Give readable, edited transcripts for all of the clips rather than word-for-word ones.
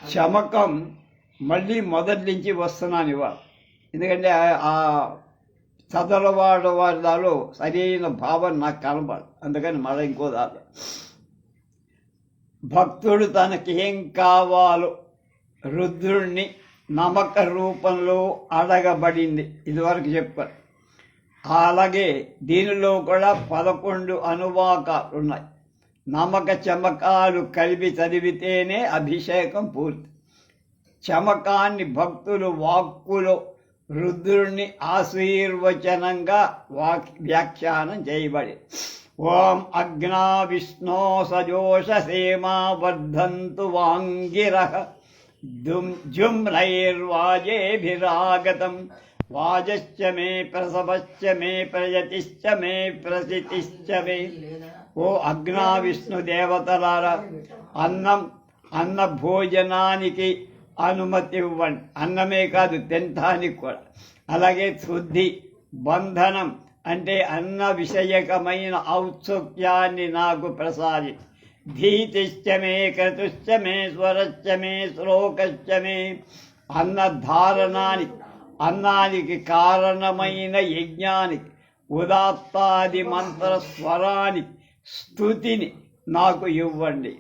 చమకం మళ్ళీ మొదటి నుంచి వస్తున్నాను ఇవాళ. ఎందుకంటే ఆ చదలవాడు వారిలో సరైన భావం నాకు కనబడదు, అందుకని మళ్ళీ ఇంకో దాని భక్తుడు తనకేం కావాలో రుద్రుణ్ణి నమక రూపంలో అడగబడింది, ఇదివరకు చెప్పారు. అలాగే దీనిలో కూడా 11 అనువాకాలు ఉన్నాయి. నమక చమకాలు కలిపి చదివితేనే అభిషేకం పూర్తి. చమకాన్ని భక్తులు వాక్కులో రుద్రుణ్ణి ఆశీర్వచనంగా వ్యాఖ్యానం చేయబడి ఓం అగ్నా విష్ణో సజోష సేమా వర్ధంతు వాంగిరః జుమ్నైర్వాజేభిరాగతం వాజశ్చ మే ప్రసవశ్చ మే ప్రయతిశ్చ మే ప్రసితిశ్చ మే. ఓ అగ్నా విష్ణు దేవతలారా, అన్న భోజనానికి అనుమతి ఇవ్వండి. అన్నమే కాదు, తినటానికి కూడా. అలాగే శుద్ధి, బంధనం అంటే అన్న విషయకమైన ఔత్సుక్యాన్ని నాకు ప్రసాది. ధీతిశ్చ మే క్రతుశ్చ మే స్వరశ్చ మే శ్లోకశ్చ మే. అన్నానికి కారణమైన యజ్ఞానికి, ఉదాత్తాది మంత్ర స్వరానికి, స్తుతిని నాకు ఇవ్వండి.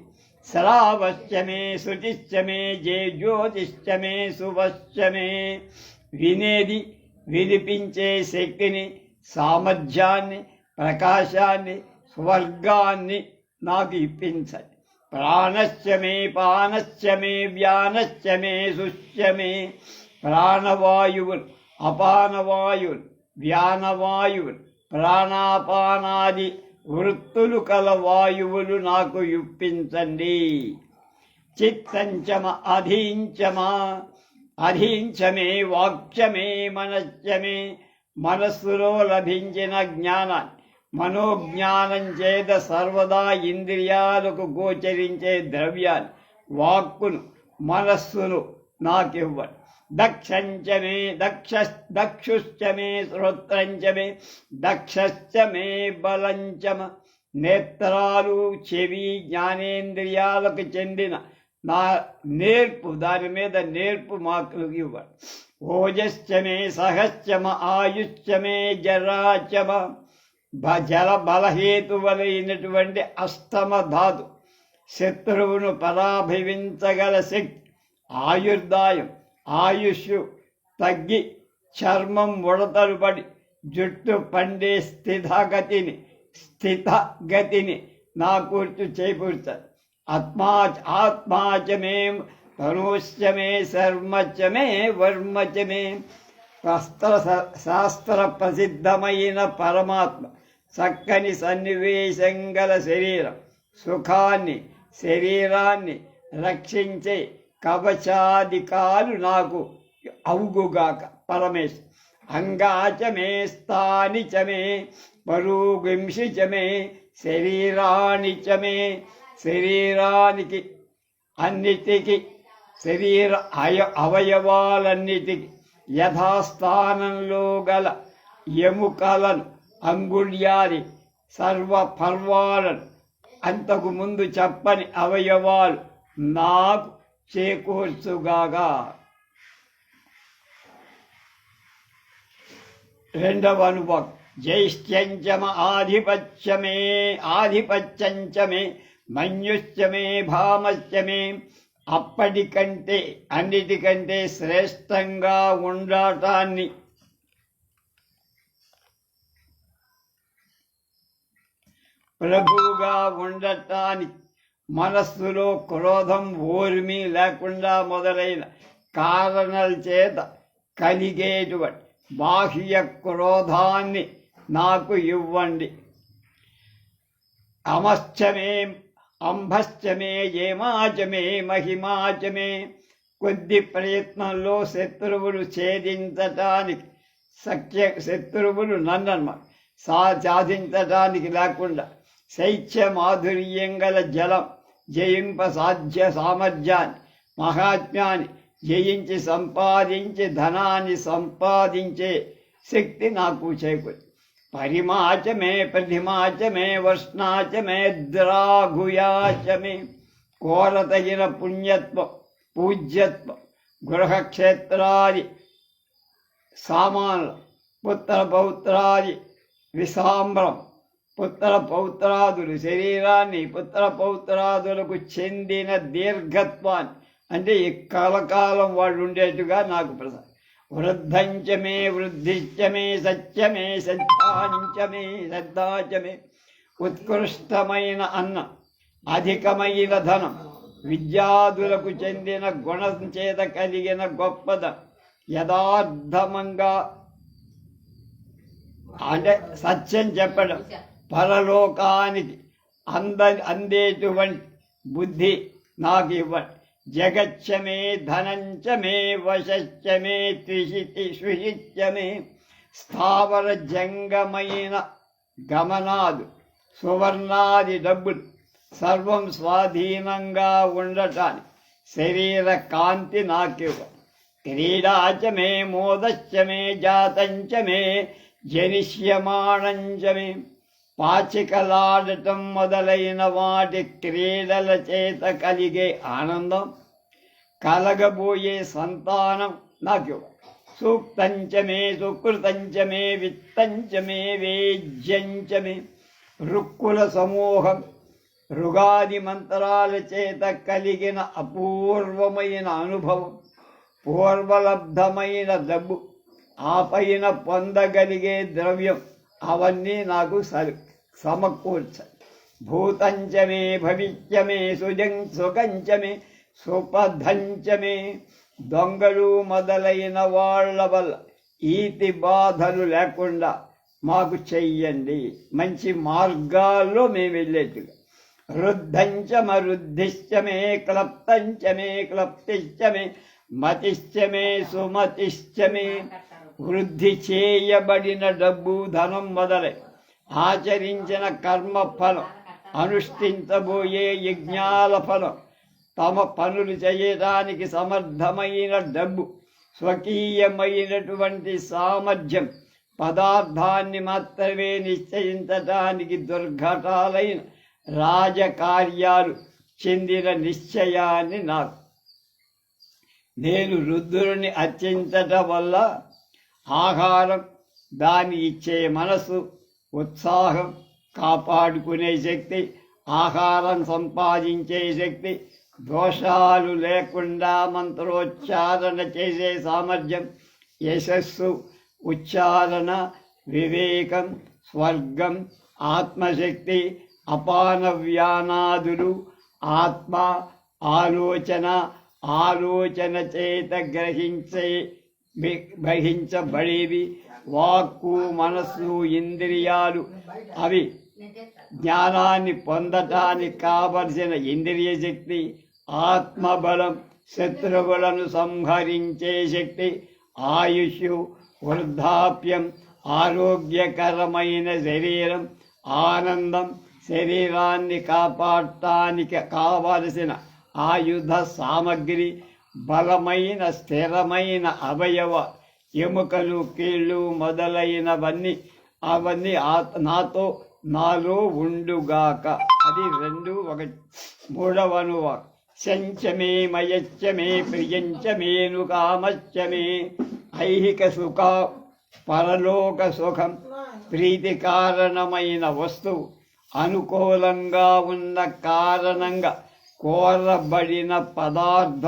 శ్రావశ్చ మే శృతిశ్చ మే జ్యోతిశ్చ మే శుభశ్చ మే. వినేది, వినిపించే శక్తిని, సామర్థ్యాన్ని, ప్రకాశాన్ని, స్వర్గాన్ని నాకు ఇప్పించండి. ప్రాణశ్చ మే పానశ్చ మే వ్యానశ్చ మే సుశ్చ మే. ప్రాణవాయువులు, అపానవాయువులు, వ్యానవాయువులు, ప్రాణాపానాది వృత్తులు కల వాయువులు నాకు ఇప్పించండి. చిత్తంచమ అధీంచమే వాక్యమే మనశ్చమే. మనస్సులో లభించిన జ్ఞానాన్ని, మనోజ్ఞానం చేత సర్వదా ఇంద్రియాలకు గోచరించే ద్రవ్యాన్ని, వాక్కును, మనస్సును నాకివ్వండి. దక్షంచమే దక్షుశ్చ మే శ్రోత్రంచ మే దక్షశ్చ మే బలంచమ. నేత్రాలు, చెవి, జ్ఞానేంద్రియాలకు చెందిన నా నేర్పు, దాని మీద నేర్పు మాకు ఇవ్వండి. ఓజశ్చ మే సహశ్చమ ఆయుశ్చ మే జరాచమ. జల బలహేతువలైనటువంటి అష్టమ ధాతు, శత్రువును పరాభవించగల శక్తి, ఆయుర్దాయం, ఆయుష్ తగ్గి చర్మం ముడతలు పడి జుట్టు పండే స్థితగతిని నా కూర్చు చేకూర్చాలి. ఆత్మాచమే తనూశ్చమే శర్మచమే వర్మచమే. శాస్త్ర ప్రసిద్ధమైన పరమాత్మ చక్కని సన్నివేశం గల శరీరం, సుఖాన్ని, శరీరాన్ని రక్షించే కవచాధికాలు నాకు అవుగుగాక పరమేశ్వర. అంగాచమే స్థాని చమే పరుగింషి చమే శరీరాణి చమే. శరీరానికి అన్నిటికీ, శరీర అవయవాలన్నిటికీ యథాస్థానంలో గల ఎముకలను, అంగుళ్యాది, సర్వ పర్వాలను, అంతకు ముందు చెప్పని అవయవాలు నాకు చేకూర్చుగాగా. రెండవ అనుభవం. జైష్ట్యంచమ ఆధిపత్యంచమే మన్యుశ్చమే భామశ్చమే. అప్పటికంటే, అన్నిటికంటే శ్రేష్టంగా ఉండటాన్ని, ప్రభువుగా ఉండటానికి, మనస్సులో క్రోధం, ఓర్మి లేకుండా మొదలైన కారణాల చేత కలిగేటువంటి బాహ్య క్రోధాన్ని నాకు ఇవ్వండి. అమశ్చమే అంభశ్చమే ఏమాచమే మహిమాచమే. కొద్ది ప్రయత్నంలో శత్రువులు ఛేదించటానికి, శత్రువులు నన్నమాట సాధించటానికి లేకుండా శైత్య మాధుర్యం గల జలం జయింప సామర్థ్యాన్ని, మహాత్మ్యాన్ని జయించి సంపాదించి ధనాన్ని సంపాదించే శక్తి నాకు చేకూర్చు. పరిమాచమే ప్రతిమాచమే వర్ష్ణాచమే ద్రాఘుయాచమే. కోరతగిన పుణ్యత్వం, పూజ్యత్వం, గృహక్షేత్రాది సామాన్లు, పుత్ర పౌత్రాది విసాంబరం, పుత్ర పౌత్రాదులు శరీరాన్ని పుత్ర పౌత్రాదులకు చెందిన దీర్ఘత్వాన్ని అంటే ఈ కలకాలం వాళ్ళు ఉండేట్టుగా నాకు ప్రసాదం. వృద్ధంచమే వృద్ధిశ్చమే సత్యమే శ్రద్ధాంచమే శ్రద్ధాచమే, ఉత్కృష్టమైన అన్నం, అధికమైన ధనం, విద్యాదులకు చెందిన గుణం చేత కలిగిన గొప్పదనం, యథార్థమంగా అంటే సత్యం చెప్పడం, పరలోకానికి అందేటువంటి బుద్ధి నాకు ఇవ్వండి. జగచ్చమే ధనంచమే వశచ్చమే సుషిత్యమే, స్థావర జంగమైన గమనాదు సువర్ణాది డబ్బులు సర్వం స్వాధీనంగా ఉండటానికి శరీర కాంతి నాకివ్వ. క్రీడాచమే మోదశ్చమే జాతంచమే జనిష్యమాణంచమే, పాచికలాడటం మొదలైన వాటి క్రీడల చేత కలిగే ఆనందం, కలగబోయే సంతానం నాకు. సూక్తంచమే సుకృతంచమే విత్తంచమే వేజ్యంచమే, రుక్కుల సమూహం, ఋగాది మంత్రాల చేత కలిగిన అపూర్వమైన అనుభవం, పూర్వలబ్ధమైన డబ్బు, ఆ పైన పొందగలిగే ద్రవ్యం, అవన్నీ నాకు సమకూర్చాలి. భూతంచమే భవిష్యమే సుఖంచమే సుపధంచమే, దొంగలు మొదలైన వాళ్ళ వల్ల ఈతి బాధలు లేకుండా మాకు చెయ్యండి, మంచి మార్గాల్లో మేము వెళ్ళేట్టుగా. వృద్ధంచమరుద్ధిశ్చమే క్లప్తంచమే క్లప్తిశ్చమే మతిశ్చమే సుమతిశ్చమే, వృద్ధి చేయబడిన డబ్బు ధనం మొదలై ఆచరించిన కర్మ ఫలం, అనుష్ఠించబోయే యజ్ఞాల ఫలం, తమ పనులు చేయడానికి సమర్థమైన డబ్బు, స్వకీయమైనటువంటి సామర్థ్యం, పదార్థాన్ని మాత్రమే నిశ్చయించటానికి దుర్ఘటాలైన రాజకార్యాలు చెందిన నిశ్చయాన్ని నాకు. నేను రుద్రుని అర్చించటం వల్ల ఆహారం, దాని ఇచ్చే మనసు, ఉత్సాహం, కాపాడుకునే శక్తి, ఆహారం సంపాదించే శక్తి, దోషాలు లేకుండా మంత్రోచ్చారణ చేసే సామర్థ్యం, యశస్సు, ఉచ్చారణ, వివేకం, స్వర్గం, ఆత్మశక్తి, అపాన వ్యానాదులు, ఆత్మ, ఆలోచన చేత గ్రహించబడేవి, వాక్కు, మనస్సు, ఇంద్రియాలు, అవి జ్ఞానాన్ని పొందటానికి కావలసిన ఇంద్రియ శక్తి, ఆత్మబలం, శత్రువులను సంహరించే శక్తి, ఆయుష్, వృద్ధాప్యం, ఆరోగ్యకరమైన శరీరం, ఆనందం, శరీరాన్ని కాపాడటానికి కావలసిన ఆయుధ సామగ్రి, బలమైన స్థిరమైన అవయవ, ఎముకలు, కీళ్ళు మొదలైనవన్నీ అవన్నీ నాలో ఉండుగాక. అది 2 1. మూడవను శంచమే మయచ్చమే ప్రియంచమేను కామచ్చమే, ఐహిక సుఖ పరలోక సుఖం, ప్రీతి కారణమైన వస్తువు, అనుకూలంగా ఉన్న కారణంగా కోరబడిన పదార్థ,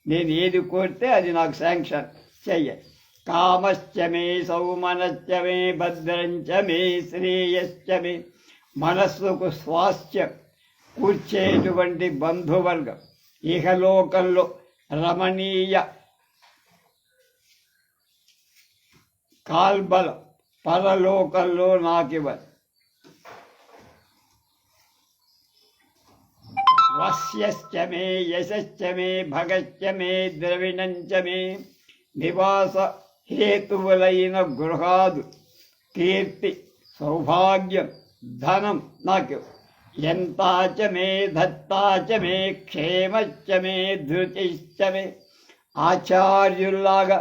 నేను ఏది కోరితే అది నాకు శాంక్షన్ చెయ్యాలి. కామశ్చమే సౌమనశ్చమే భద్రంచమే శ్రేయశ్చమే, మనస్సుకు స్వాస్థ్యం కూర్చేటువంటి బంధువర్గం, ఇహలోకంలో రమణీయ కాల్బలం, పరలోకంలో నాకివ్వరు. వశ్యశ్చమే యశశ్చమే భగశ్చమే ద్రవిణంచమే, నివాస హేతువులైన గృహాదు, కీర్తి, సౌభాగ్యం, ధనం నాకు. ఎంతాచమే దత్తాచమే క్షేమశ్చమే ధృతిశ్చమే, ఆచార్యుల్లాగా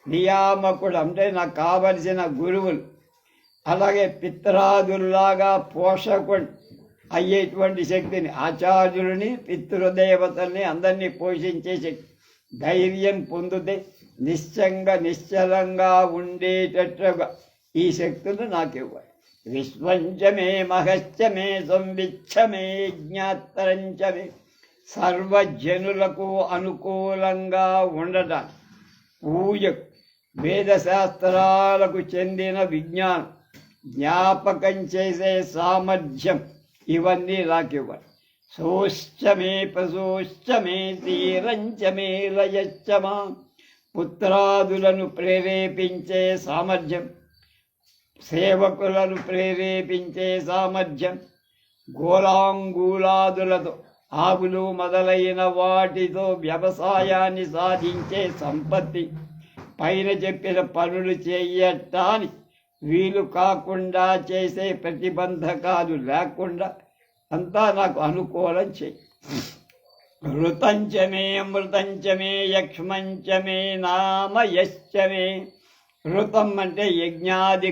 నియామకుడు అంటే నాకు కావలసిన గురువులు, అలాగే పిత్రాదుల్లాగా పోషకుడు, అయ్యేటువంటి శక్తిని, ఆచార్యులని, పితృదేవతల్ని అందరినీ పోషించే శక్తి, ధైర్యం పొందితే నిశ్చలంగా ఉండేటట్లుగా ఈ శక్తులు నాకు ఇవ్వాలి. విశ్వంచమే మహశ్చమే సంవిచ్చమే జ్ఞాత్తరంచమే సర్వజనులకు అనుకూలంగా ఉండటానికి పూజకు, వేదశాస్త్రాలకు చెందిన విజ్ఞానం, జ్ఞాపకం చేసే సామర్థ్యం ఇవన్నీ నాకు ఇవ్వాలి. సోశ్చమే పశోశ్చమే తీరంచమే లయశ్చమా పుత్రాదులను ప్రేరేపించే సామర్థ్యం, సేవకులను ప్రేరేపించే సామర్థ్యం, గోలాంగూలాదులతో ఆవులు మొదలైన వాటితో వ్యవసాయాన్ని సాధించే సంపత్తి, పైన చెప్పిన పనులు చేయటానికి వీలు కాకుండా చేసే ప్రతిబంధకాలు లేకుండా అంతా నాకు అనుకూలం చేయి. ఋతంచమే అమృతంచమే యక్ష్మంచమే నామయశ్చమే. ఋతం అంటే యజ్ఞాది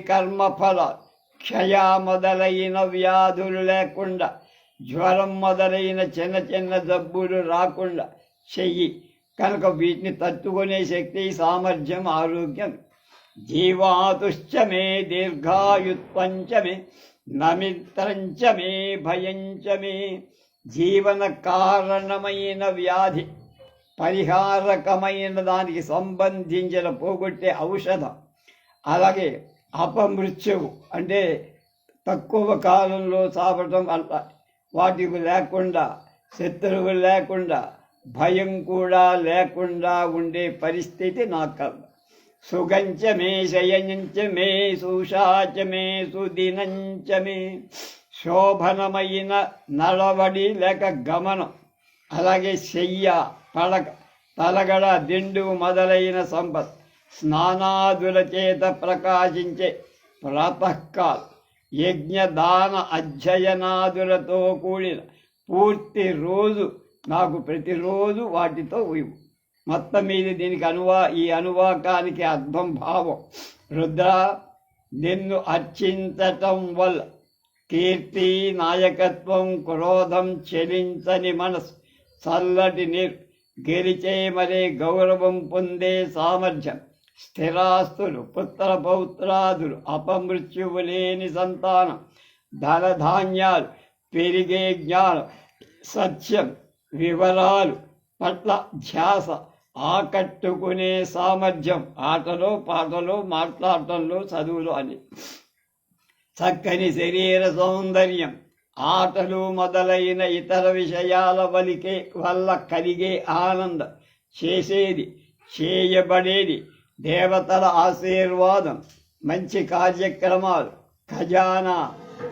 కర్మ ఫలాలు, క్షయ మొదలైన వ్యాధులు లేకుండా, జ్వరం మొదలైన చిన్న జబ్బులు రాకుండా చెయ్యి. కనుక వీటిని తట్టుకునే శక్తి, సామర్థ్యం, ఆరోగ్యం. జీవాతుశ్చమే దీర్ఘాయుత్వంచమే నమిత్రంచమే భయంచమే. జీవన కారణమైన వ్యాధి పరిహారకమైన దానికి సంబంధించిన పోగొట్టే ఔషధం. అలాగే అపమృత్యువు అంటే తక్కువ కాలంలో చావటం వల్ల వాటికి లేకుండా, శత్రువులు లేకుండా, భయం కూడా లేకుండా ఉండే పరిస్థితి నాకు. సుగంచమే శయనంచమే శూషాచమే సుదినంచమే. శోభనమైన నడవడి లేక గమనం, అలాగే శయ్య, పడక, తలగడ, దిండు మొదలైన సంపద, స్నానాదుల చేత ప్రకాశించే ప్రాతకాల, యజ్ఞదాన అధ్యయనాదులతో కూడిన పూర్తి రోజు నాకు ప్రతిరోజు వాటితో ఇవ్వు. మొత్తం మీద దీనికి ఈ అనువాకానికి అర్థం భావం. రుద్ర, నిన్ను అర్చించటం వల్ల కీర్తి, నాయకత్వం, క్రోధం, చెలించని మనసు, చల్లటి నీరు, గెలిచే మరే గౌరవం పొందే సామర్థ్యం, స్థిరాస్తులు, పుత్ర పౌత్రాదులు, అపమృత్యువు లేని సంతానం, ధనధాన్యాలు, పెరిగే జ్ఞానం, సత్యం, వివరాలు పట్ల ధ్యాస, ఆకట్టుకునే సామర్థ్యం, ఆటలో పాటలో మాట్లాడటంలో చదువులో అని, చక్కని శరీర సౌందర్యం, ఆటలు మొదలైన ఇతర విషయాల వల్ల కలిగే ఆనందం, చేసేది చేయబడేది దేవతల ఆశీర్వాదం, మంచి కార్యక్రమాలు, ఖజానా,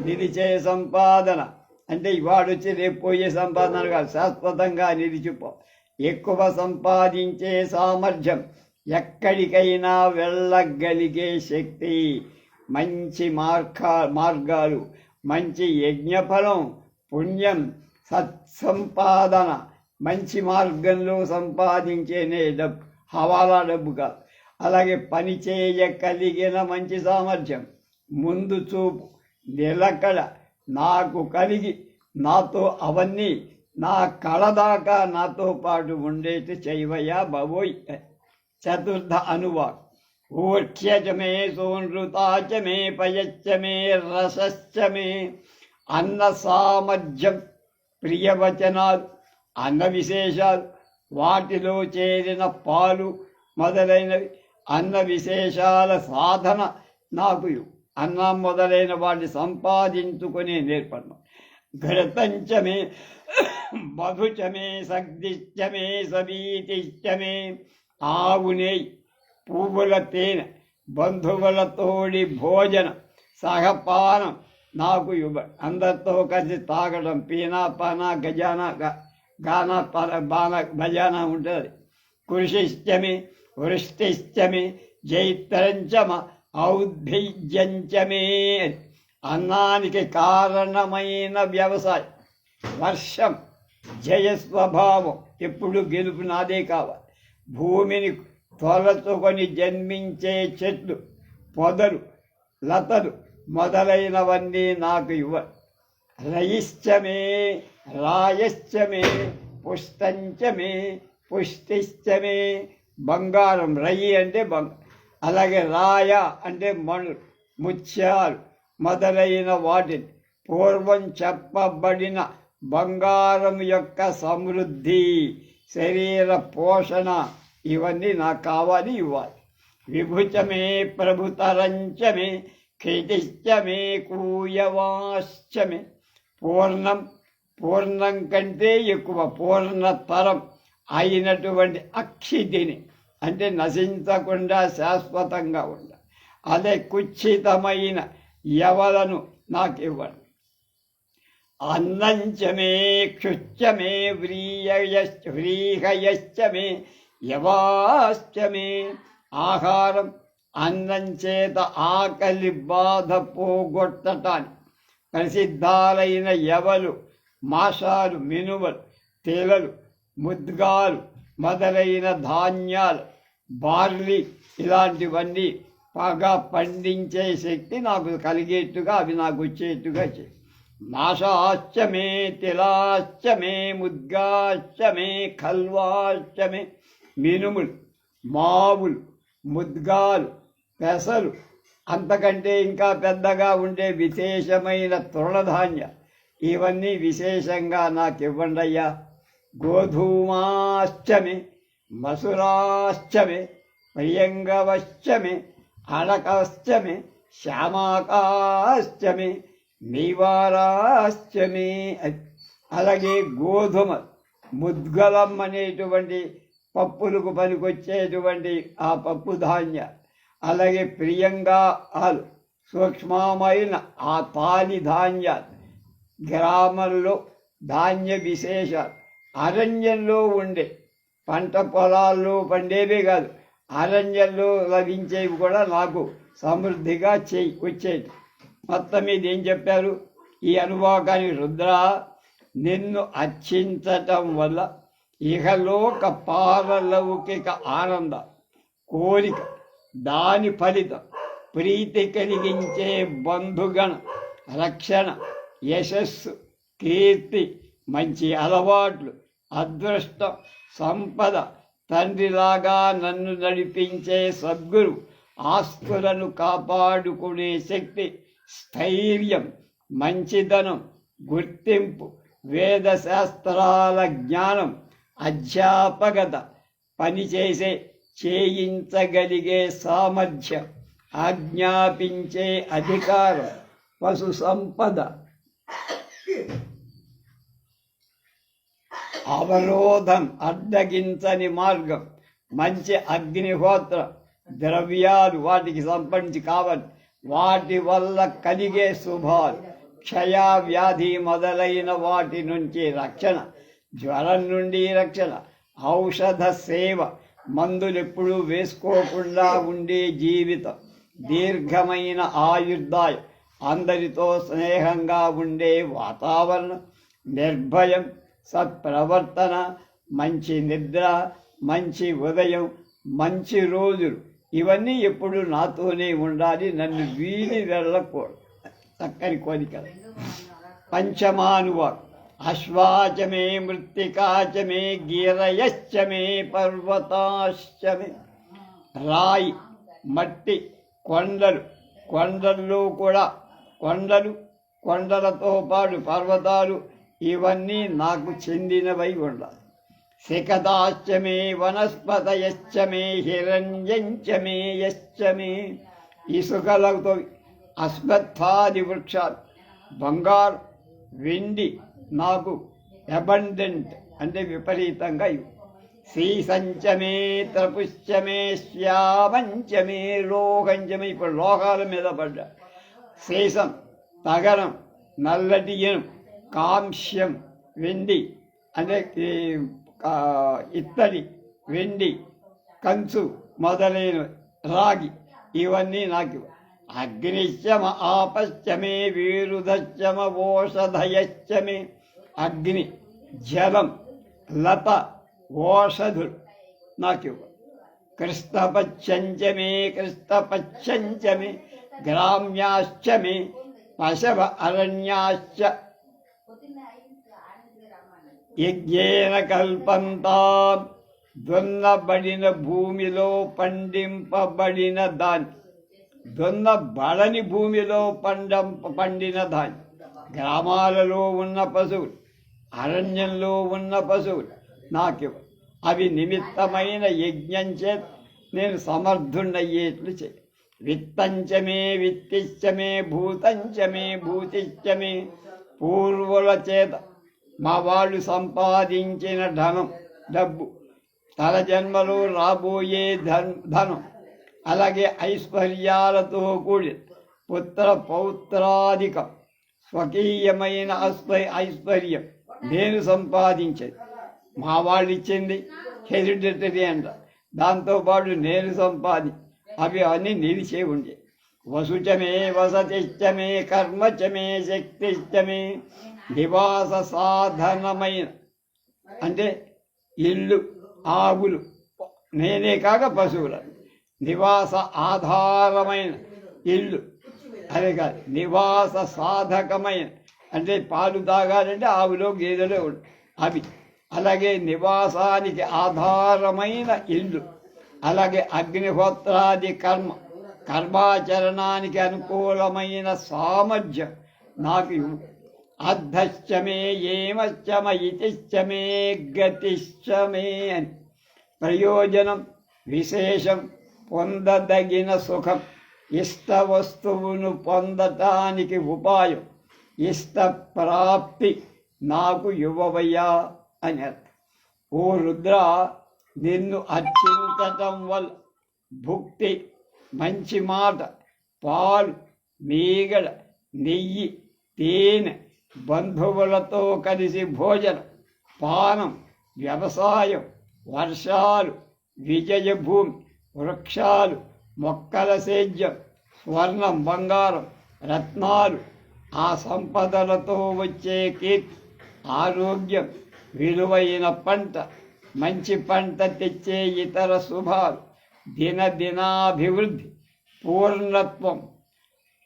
నిలిచే సంపాదన. అంటే ఇవాడు వచ్చి రేపు పోయే సంపాదన కాదు, శాశ్వతంగా నిలిచిపో. ఎక్కువ సంపాదించే సామర్థ్యం, ఎక్కడికైనా వెళ్ళగలిగే శక్తి, మంచి మార్గాలు, మంచి యజ్ఞఫలం, పుణ్యం, సత్సంపాదన, మంచి మార్గంలో సంపాదించేనే డబ్బు, హవాలా డబ్బు కాదు. అలాగే పని చేయగలిగిన మంచి సామర్థ్యం, ముందు చూపు, నిలకడ నాకు కలిగి నాతో అవన్నీ నా కళదాకా నాతో పాటు ఉండేటి చేయవయ్యా బాబోయ్. చతుర్థ అనువాక్. ఊర్ధ్యచమే సోనృతాచమే పయచ్చమే రసశ్చమే. అన్న సామర్థ్యం, ప్రియవచనాలు, అన్న విశేషాలు, వాటిలో చేరిన పాలు మొదలైనవి, అన్న విశేషాల సాధన నాకు అన్నం మొదలైన వాటిని సంపాదించుకునే నేర్పడం. ఘృతంచమే మధుచమే సగ్ధిశ్చమే సవీతిశ్చమే. ఆవు నెయ్యి, పువ్వుల తేనె, బంధువులతోడి భోజనం, సహపానం నాకు ఇవ్వండి. అందరితో కలిసి తాగడం, పీనా పానా గజానా గానా బాణ భజానా ఉంటుంది. కృషిశ్చమే వృష్టిశ్చమే జైత్రంచమ ఔద్భిజ్యంచమే. అన్నానికి కారణమైన వ్యవసాయం, వర్షం, జయస్వభావం, ఎప్పుడు గెలుపు నాదే కావాలి. భూమిని తొలచుకొని జన్మించే చెట్లు, పొదలు, లతలు, మొదలైనవన్నీ నాకు ఇవ్వండి. రయిశ్చమే రాయశ్చమే పుష్టంచమే పుష్టిశ్చమే. బంగారం రయి అంటే అలాగే రాయ అంటే మణులు ముత్యాలు మొదలైన వాటిని పూర్వం చెప్పబడిన బంగారం యొక్క సమృద్ధి, శరీర పోషణ ఇవన్నీ నాకు కావాలి, ఇవ్వాలి. విభుచమే ప్రభుతరంచమే కీర్తిశ్చమే కూయవాశ్చమే. పూర్ణం కంటే ఎక్కువ పూర్ణతరం అయినటువంటి అక్షితిని అంటే నశించకుండా శాశ్వతంగా ఉండ అదే కుచ్చితమైన యవలను నాకు ఇవ్వండి. అన్నంచమే క్షుచ్చమే వ్రీహయశ్చమే యవాశ్చమే. ఆహారం, అన్నం చేత ఆకలి బాధ పోగొట్టటానికి ప్రసిద్ధాలైన యవలు, మాషాలు, మినుమలు, తేలలు, ముద్గాలు మొదలైన ధాన్యాలు, బార్లీ ఇలాంటివన్నీ బాగా పండించే శక్తి నాకు కలిగేట్టుగా అవి నాకు వచ్చేట్టుగా చేయి. మాషాశ్చమే తిలాశ్చమే ముద్గాశ్చమే ఖల్వాశ్చమే. మినుములు, మావులు, ముద్గాలు, పెసలు, అంతకంటే ఇంకా పెద్దగా ఉండే విశేషమైన తృణధాన్య ఇవన్నీ విశేషంగా నాకు ఇవ్వండి అయ్యా. గోధూమాశ్చమే మసురాశ్చమే ప్రియంగవశ్చమే అడకశ్చమే శ్యామాకాశ్చమే నీవారాశ్చమే. అలాగే గోధుమ ముద్గలం అనేటువంటి పప్పులకు పనికొచ్చేటువంటి ఆ పప్పు ధాన్య, అలాగే ప్రియంగా ఆలు సూక్ష్మమైన ఆ తాలి ధాన్యాలు, గ్రామంలో ధాన్య విశేషాలు, అరణ్యంలో ఉండే పంట పొలాల్లో పండేవే కాదు అరణ్యంలో లభించేవి కూడా నాకు సమృద్ధిగా వచ్చేది. మొత్తం మీద ఏం చెప్పారు ఈ అనుభవాన్ని? రుద్ర, నిన్ను అర్చించటం వల్ల ఇహలోక పారలౌకిక ఆనంద కోరిక, దాని ఫలితం ప్రీతి కలిగించే బంధుగణ రక్షణ, యశస్సు, కీర్తి, మంచి అలవాట్లు, అదృష్టం, సంపద, తండ్రిలాగా నన్ను నడిపించే సద్గురు, ఆస్తులను కాపాడుకునే శక్తి, స్థైర్యం, మంచిదనం, గుర్తింపు, వేదశాస్త్రాల జ్ఞానం, అధ్యాపకత, పనిచేసే చేయించగలిగే సామర్థ్యం, ఆజ్ఞాపించే అధికారం, పశు సంపద, అవరోధం, అడ్డగించని మార్గం, మంచి అగ్నిహోత్ర ద్రవ్యాలు వాటికి సంపాదించి కావాలి, వాటి వల్ల కలిగే శుభాలు, క్షయ వ్యాధి మొదలైన వాటి నుంచి రక్షణ, జ్వరం నుండి రక్షణ, ఔషధ సేవ, మందులు ఎప్పుడూ వేసుకోకుండా ఉండే జీవితం, దీర్ఘమైన ఆయుర్దాయం, అందరితో స్నేహంగా ఉండే వాతావరణం, నిర్భయం, సత్ప్రవర్తన, మంచి నిద్ర, మంచి ఉదయం, మంచి రోజులు ఇవన్నీ ఎప్పుడు నాతోనే ఉండాలి, నన్ను వీడి వెళ్ళకూడదు. చక్కని కోరికలు. పంచమానువాక్ అశ్వాచమే మృత్తికాచమే గిరయశ్చమే పర్వతాశ్చమే. రాయి, మట్టి, కొండలు, కొండల్లో కూడా కొండలతో పాటు పర్వతాలు ఇవన్నీ నాకు చెందినవై ఉండాలి. శిఖదాశ్చమే వనస్పతయశ్చమే హిరణ్యంచమే యశ్చమే. ఇసుకలతో అశ్వత్థాది వృక్షాలు, బంగారు, వెండి నాకు అబండెంట్ అంటే విపరీతంగా ఇవి. శ్రీసంచమే త్రపుశ్చమే శ్యామంచమే లోహంచమే. ఇప్పుడు లోహాల మీద పడ్డా. శేషం, తగరం, నల్లటి ఇనుం, కాంస్యం వెండి అంటే ఇత్తడి, వెండి, కంచు మొదలైన రాగి ఇవన్నీ నాకు. అగ్నిశ్చమ ఆపశ్చమే వీరుధశ్చమ ఓషధయశ్చమే. అగ్ని, జలం, లత, ఓషధులు నాకు. కృష్ణపచ్చంచమే కృష్ణపచ్చంచమే గ్రామ్యాశ్చ మే పశవ అరణ్యాశ్చ యజ్ఞేన కల్పంతాం దున్నబడిన భూమిలో పండింపబడిన దాన్ని, దున్నబడని భూమిలో పండిన దాన్ని, గ్రామాలలో ఉన్న పశువులు, అరణ్యంలో ఉన్న పశువులు నాకు అవి నిమిత్తమైన యజ్ఞం చేత నేను సమర్థుణ్ణయ్యేట్లు చేయి. విత్తంచమే విత్తిశ్చమే భూతంచమే భూతిశ్చమే పూర్వుల చేత మా వాళ్ళు సంపాదించిన డబ్బు, తల జన్మలో రాబోయే ధనం, అలాగే ఐశ్వర్యాలతో కూడి పుత్ర పౌత్రాధికం, స్వకీయమైన ఐశ్వర్యం నేను సంపాదించేది. మా వాళ్ళు ఇచ్చింది హెరిడిటరీ అంట, దాంతోపాటు నేను అవి అన్నీ నిలిచే ఉండే. వసుచమే వసతిశ్చమే కర్మచమే శక్తిశ్చమే నివాస సాధనమైన, అంటే ఇల్లు, ఆవులు, నేనే కాక పశువుల నివాస ఆధారమైన ఇల్లు, అదే కాదు నివాస సాధకమైన, అంటే పాలు తాగాలంటే ఆవులో గేదెలో అవి, అలాగే నివాసానికి ఆధారమైన ఇల్లు, అలాగే అగ్నిహోత్రాది కర్మాచరణానికి అనుకూలమైన సామర్థ్యం నాకు ఇవ్వు. అర్ధశ్చమే ఏమశ్చమ ఇతిశ్చమే గతిశ్చమే అని ప్రయోజనం, విశేషం, పొందదగిన సుఖం, ఇష్ట వస్తువును పొందటానికి ఉపాయం, ఇష్ట ప్రాప్తి నాకు ఇవ్వవయ్యా అని అర్థం. ఓ రుద్ర, నిన్ను అర్చించటం వల్ల భుక్తి, మంచి మాట, పాలు, మీగడ, నెయ్యి, తేనె, బంధువులతో కలిసి భోజనం, పానం, వ్యవసాయం, వర్షాలు, విజయభూమి, వృక్షాలు, మొక్కల సేద్యం, స్వర్ణం, బంగారం, రత్నాలు, ఆ సంపదలతో వచ్చే కీర్తి, ఆరోగ్యం, విలువైన పంట, మంచి పంట తెచ్చే ఇతర శుభాలు, దినాభివృద్ధి, పూర్ణత్వం,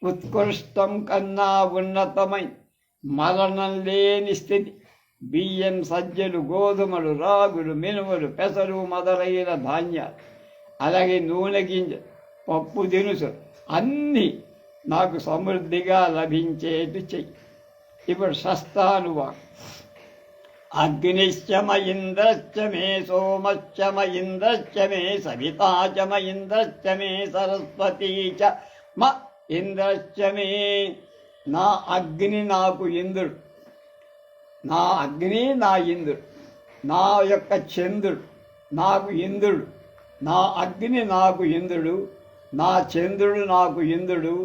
ఉత్కృష్టం కన్నా ఉన్నతమైన మరణం లేని స్థితి, బియ్యం, సజ్జలు, గోధుమలు, రాగులు, మినుములు, పెసలు మొదలైన ధాన్యాలు, అలాగే నూనె గింజ, పప్పు దినుసులు అన్నీ నాకు సమృద్ధిగా లభించేది చెయ్యి. ఇప్పుడు షష్ఠానువాకం. అగ్నిశ్చమ ఇంద్రశ్చమే సోమశ్చమ ఇంద్రశ్చమే సవితాచమ ఇంద్రశ్చమే సరస్వతీ చ మ ఇంద్రశ్చమే. నా అగ్ని నాకు ఇంద్రుడు, నా అగ్ని నా ఇంద్రుడు, నా యొక్క చంద్రుడు నాకు ఇంద్రుడు, నా అగ్ని నాకు ఇంద్రుడు, నా చంద్రుడు నాకు ఇంద్రుడు,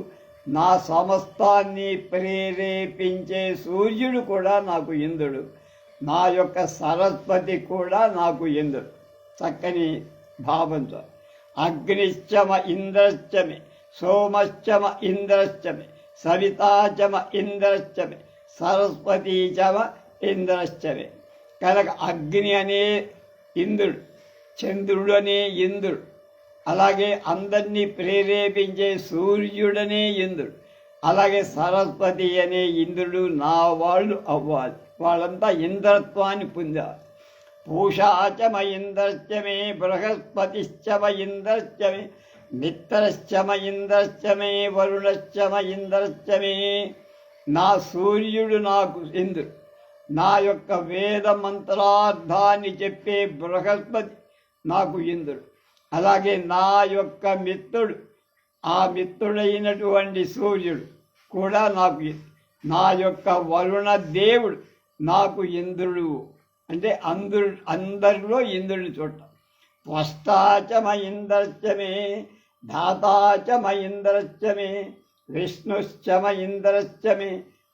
నా సమస్తాన్ని ప్రేరేపించే సూర్యుడు కూడా నాకు ఇంద్రుడు, నా యొక్క సరస్వతి కూడా నాకు ఇంద్రుడు. చక్కని భావంతో అగ్నిశ్చమ ఇంద్రశ్చమే సోమశ్చమ ఇంద్రశ్చమే సవితాచమ ఇంద్రశ్చమే సరస్వతీచమ ఇంద్రశ్చమే. కనుక అగ్ని అనే ఇంద్రుడు, చంద్రుడు అనే ఇంద్రుడు, అలాగే అందరినీ ప్రేరేపించే సూర్యుడనే ఇంద్రుడు, అలాగే సరస్వతి అనే ఇంద్రుడు నా వాళ్ళు అవ్వాలి. వాళ్ళంతా ఇంద్రత్వాన్ని పొందారు. పూషాచమ ఇంద్రశ్చమే బృహస్పతిశ్చమ ఇంద్రశ్చమే మిత్రశ్చమ ఇంద్రశ్చమే వరుణశ్చమ ఇంద్రశ్చమే. నా సూర్యుడు నాకు ఇంద్రుడు, నా యొక్క వేద మంత్రార్థాన్ని చెప్పే బృహస్పతి నాకు ఇంద్రుడు, అలాగే నా యొక్క మిత్రుడు, ఆ మిత్రుడైనటువంటి సూర్యుడు కూడా నాకు, నా యొక్క వరుణ దేవుడు నాకు ఇంద్రుడు. అంటే అందరిలో ఇంద్రుడిని చూడటం. త్వష్టాచమ ఇంద్రశ్చమే ధాతాచమ ఇంద్రశ్చమే విష్ణుశ్చమ ఇంద్రశ్చమే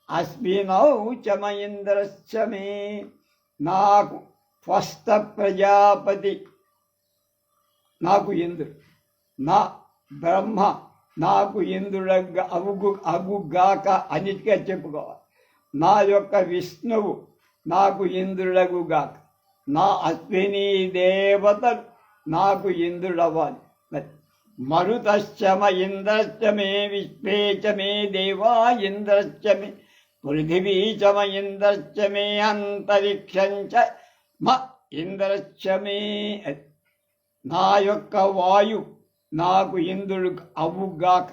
అశ్వినౌ చమ ఇంద్రశ్చమే. నాకు త్వష్ట ప్రజాపతి నాకు ఇంద్రుడు, నా బ్రహ్మ నాకు ఇంద్రుడగా అగుగాక అన్నిటిగా చెప్పుకోవాలి. నా యొక్క విష్ణువు నాకు ఇంద్రుడగుగాక, నా అశ్విని దేవతలు నాకు ఇంద్రుడవ్వాలి. మరుతశ్చ మ ఇంద్రశ్చ మే విశ్వే చ మే దేవా ఇంద్రశ్చ మే పృథివీ చ మ ఇంద్రశ్చ మే అంతరిక్షం చ మ ఇంద్రశ్చ మే. నా యొక్క వాయు నాకు ఇంద్రుడు అవుగాక,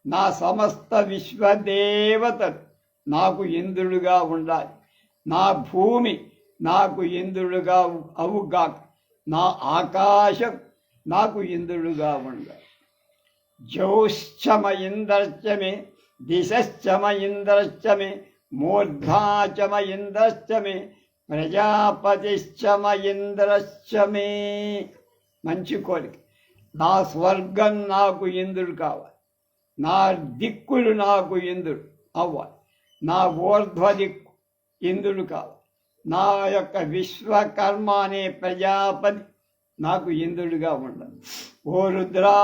నా సమస్త విశ్వదేవతలు నాకు ఇంద్రుడుగా ఉండాలి, నా భూమి నాకు ఇంద్రుడుగా అవుగాక, నా ఆకాశం నాకు ఇంద్రుడుగా ఉండాలి. జ్యోశ్చమ ఇంద్రశ్చమే దిశశ్చమ ఇంద్రశ్చమే మూర్ధాచమ ఇంద్రశ్చమే ప్రజాపతిశ్చమ ఇంద్రశ్చమే. మంచి కోరిక. నా స్వర్గం నాకు ఇంద్రుడు కావాలి, నా దిక్కులు నాకు ఇంద్రుడు అవ్వాలి, నా ఊర్ధ్వ దిక్కు ఇంద్రుడు కావాలి, నా యొక్క విశ్వకర్మ అనే ప్రజాపతి నాకు ఇంద్రుడిగా ఉండాలి. ఓ రుద్రా,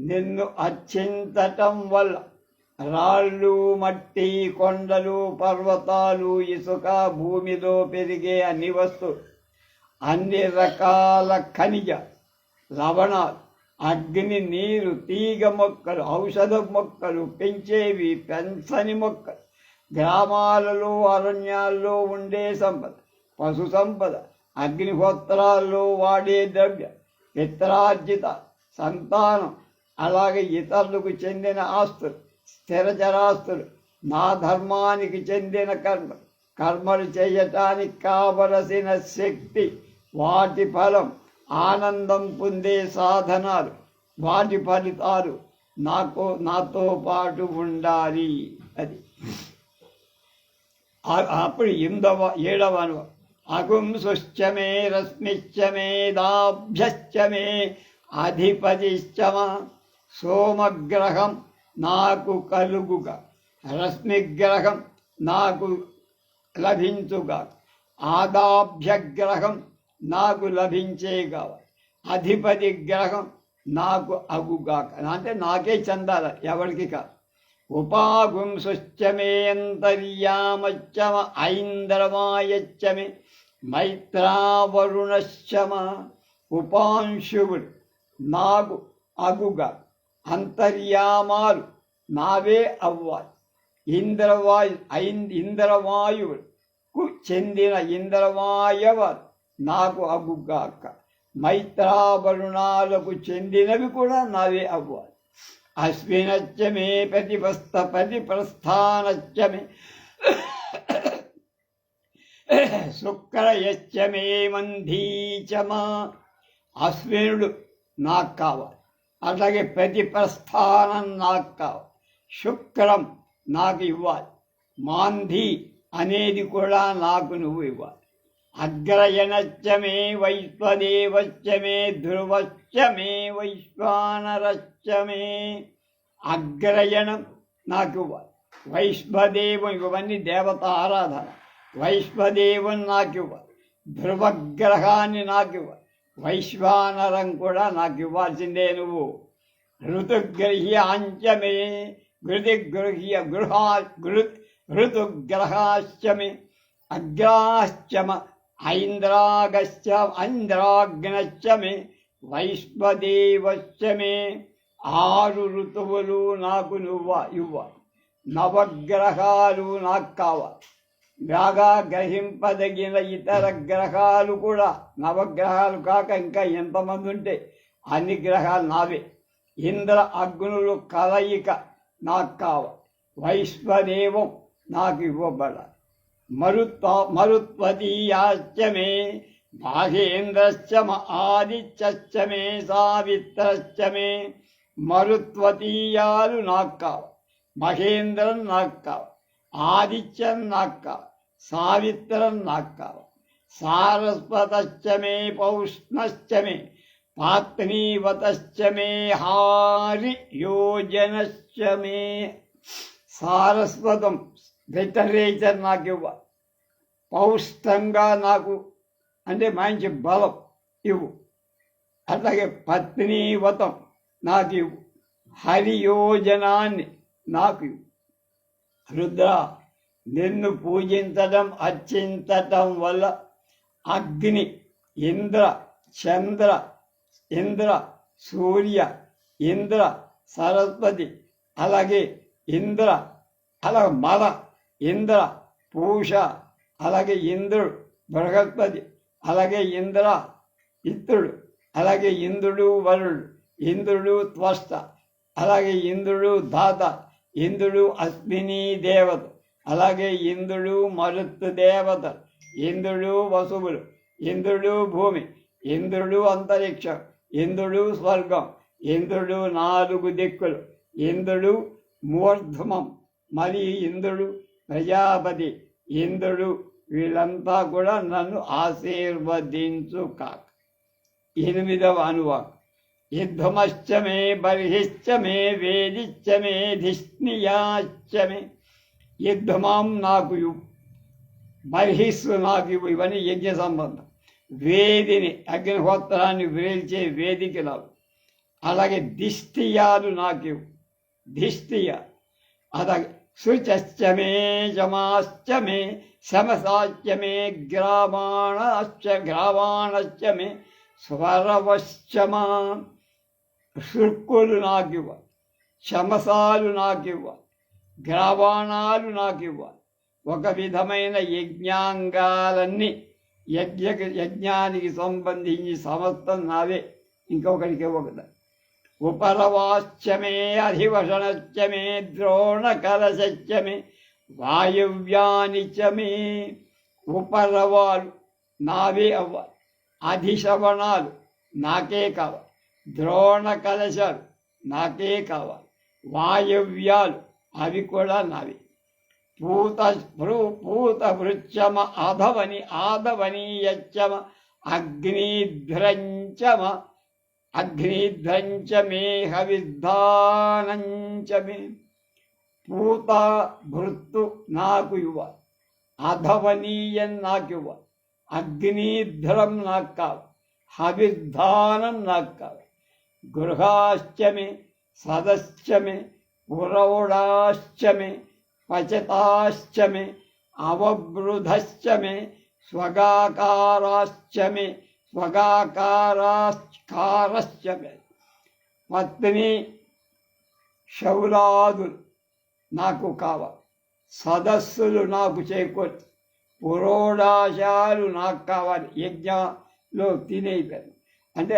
నిన్ను అర్చించటం వల్ల రాళ్ళు, మట్టి, కొండలు, పర్వతాలు, ఇసుక, భూమిలో పెరిగే అన్ని వస్తువులు, అన్ని రకాల ఖనిజ లవణాలు, అగ్ని, నీరు, తీగ మొక్కలు, ఔషధ మొక్కలు, పెంచేవి, పెంచని మొక్కలు, గ్రామాలలో అరణ్యాల్లో ఉండే సంపద, పశు సంపద, అగ్నిహోత్రాల్లో వాడే ద్రవ్య, పిత్రార్జిత సంతానం, అలాగే ఇతరులకు చెందిన ఆస్తులు, స్థిరచరాస్తులు, నా ధర్మానికి చెందిన కర్మలు చేయటానికి కావలసిన శక్తి, వాటి ఫలం, ఆనందం పొందే సాధనాలు, వాటి ఫలితాలు నాతో పాటు ఉండాలి. అది అప్పుడు 7వ అనుభవం. అగుంసుశ్చమే రశ్మిశ్చమే దాభ్యశ్చమే అధిపతిశ్చమ. సోమగ్రహం నాకు కలుగుగా, రశ్మిగ్రహం నాకు లభించుగా, ఆదాభ్యగ్రహం నాకు లభించేగా, అధిపతి గ్రహం నాకు అగుగాక, అంటే నాకే చెందాలి, ఎవరికి కాదు. ఉపాగుంసుశ్చమే అంతర్యామశ్చమ ఐంద్రమాయశ్చమే మైత్రావరుణశ్చమ. ఉపాంశువుడు నాకు అగుగా, అంతర్యామాలు నావే అవ్వాలి. ఇంద్రవాయువుకు చెందిన ఇంద్రవాయవాలు నాకు అగుగాక, మైత్రావరుణాలకు చెందినవి కూడా నావే అవ్వాలి. అశ్వినశ్చమే ప్రస్థానశ్చమే శుక్రయశ్చమే మంధీచమా. అశ్వినుడు నాకు కావాలి, అలాగే ప్రస్థానం నాకు కావాలి, శుక్రం నాకు ఇవ్వాలి, మాంధీ అనేది కూడా నాకు నువ్వు ఇవ్వాలి. అగ్రయణశ్చమే వైశ్వదేవశ్చమే ధ్రువశ్చమే వైశ్వానరశ్చమే. అగ్రయణం నాకు ఇవ్వాలి, వైశ్వదేవం, ఇవన్నీ దేవత ఆరాధన, వైశ్వదేవం నాకు ఇవ్వాలి, ధ్రువగ్రహాన్ని నాకు ఇవ్వాలి, వైశ్వానరం కూడా నాకు ఇవ్వాల్సిందే నువ్వు. ఋతుగ్రహ్యాంచమే ఋతుగ్రహాశ్చమే అగ్రాశ్చమ ఐంద్రాగ్నశ్చమే వైశ్వదేవశ్చమే. 6 ఋతువులు నాకు ఇవ్వాలి, నవగ్రహాలు నాకు కావాలి, బాగా గ్రహింపదగిన ఇతర గ్రహాలు కూడా, నవగ్రహాలు కాక ఇంకా ఎంతమంది ఉంటే అన్ని గ్రహాలు నావే. ఇంద్ర అగ్నులు కలయిక నాకు కావాలి, వైశ్వదేవం నాకు ఇవ్వబడాలి. మరుత్వదీయాశ్చమే బాహేంద్రశ్చమ ఆదిత్యశ్చమే సావిత్రశ్చమే. మరుత్వతీయాలు నాకు కావాలి, మహేంద్రం నాకు కావాలి, ఆదిత్యం నాకు కావాలి, సావిత్రం నాకు కావాలి. సారస్వతశ్చమే పౌష్ణశ్చమే పాత్నీవతశ్చమే హారి యోజనశ్చమే. సారస్వతం లిటరేచర్ నాకు ఇవ్వాలి, పౌష్టంగా నాకు అంటే మంచి బలం ఇవ్వు, అట్లాగే పత్నీవతం నాకు ఇవ్వు, హరియోజనాన్ని నాకు ఇవ్వు. రుద్ర, నిన్ను పూజించడం అర్చించటం వల్ల అగ్ని, ఇంద్ర, చంద్ర, సూర్య, ఇంద్ర, సరస్వతి, అలాగే ఇంద్ర, అలాగే మల, ఇంద్ర, పూష, అలాగే ఇంద్రుడు, బృహస్పతి, అలాగే ఇంద్ర, ఇత్రుడు, అలాగే ఇంద్రుడు, వరుడు, ఇంద్రుడు త్వష్ట, అలాగే ఇంద్రుడు దాత, ఇంద్రుడు అశ్విని దేవత, అలాగే ఇంద్రుడు మరుత్తు దేవత, ఇంద్రుడు వసువులు, ఇంద్రుడు భూమి, ఇంద్రుడు అంతరిక్షం, ఇంద్రుడు స్వర్గం, ఇంద్రుడు 4 దిక్కులు, ఇంద్రుడు మూర్ధమం, మరి ఇంద్రుడు ప్రజాపతి, ఇంద్రుడు వీళ్ళంతా కూడా నన్ను ఆశీర్వదించు కాక. 8వ అనువాకం. యుద్ధమశ్చ మే బర్హిశ్చ మే వేదిశ్చ మే ధిష్ణియాశ్చ మే. యుద్ధమాం నాకు ఇవ్వు, బర్హిస్సు నాకు ఇవ్వు, ఇవన్నీ యజ్ఞ సంబంధం. వేదిని, అగ్నిహోత్రాన్ని వేల్చే వేదిక నాకు, అలాగే దిష్టియాలు నాకు ఇవ్వు, దిష్టియ, అలాగే శుచశ్చ మే జమాశ్చ మే శమసాశ్చ మే గ్రామాణశ్చ మే స్వరవశ్చమా. శృక్కులు నాకివ్వ, శమసాలు నాకివ్వ, గ్రావాణాలు నాకివ్వ. ఒక విధమైన యజ్ఞాంగాలన్నీ యజ్ఞానికి సంబంధించి సమస్తం నావే, ఇంకొకరికి ఇవ్వకదా. ఉపరవాశ్చ మే అధివసనశ్చ మే ద్రోణకలశశ్చ మే వాయువ్యాని చ మే. ఉపరవాలు నావే అవ్వాలి, అధిశవనాలు నాకే కావాలి, ద్రోణ కలశాలు నాకే కావాలి, వాయవ్యాలు అవి కూడా నావి. పూత వృచ్చమ ఆధవనీయచ్చమ అగ్నిధ్రంచ మే హవిద్ధానంచ మే. పూత భృత్తు నాకు ఇవ్వాలి, అధవనీయం నాకు ఇవ్వాలి, అగ్నిధ్రం నాకు కావాలి, హవిర్ధానం నాకు కావాలి. గృహాశ్చ మే సదశ్చ మే పురౌఢాశ్చ మే పచతాశ్చ మే అవబృధశ్చ మే స్వగాకారాశ్చ మే స్వగాకారాశ్చ మే. పత్ని శౌలాదులు నాకు కావాలి, సదస్సులు నాకు చేకూర్చు, పురోడాశాలు నాకు కావాలి. యజ్ఞంలో తినేయగలను అంటే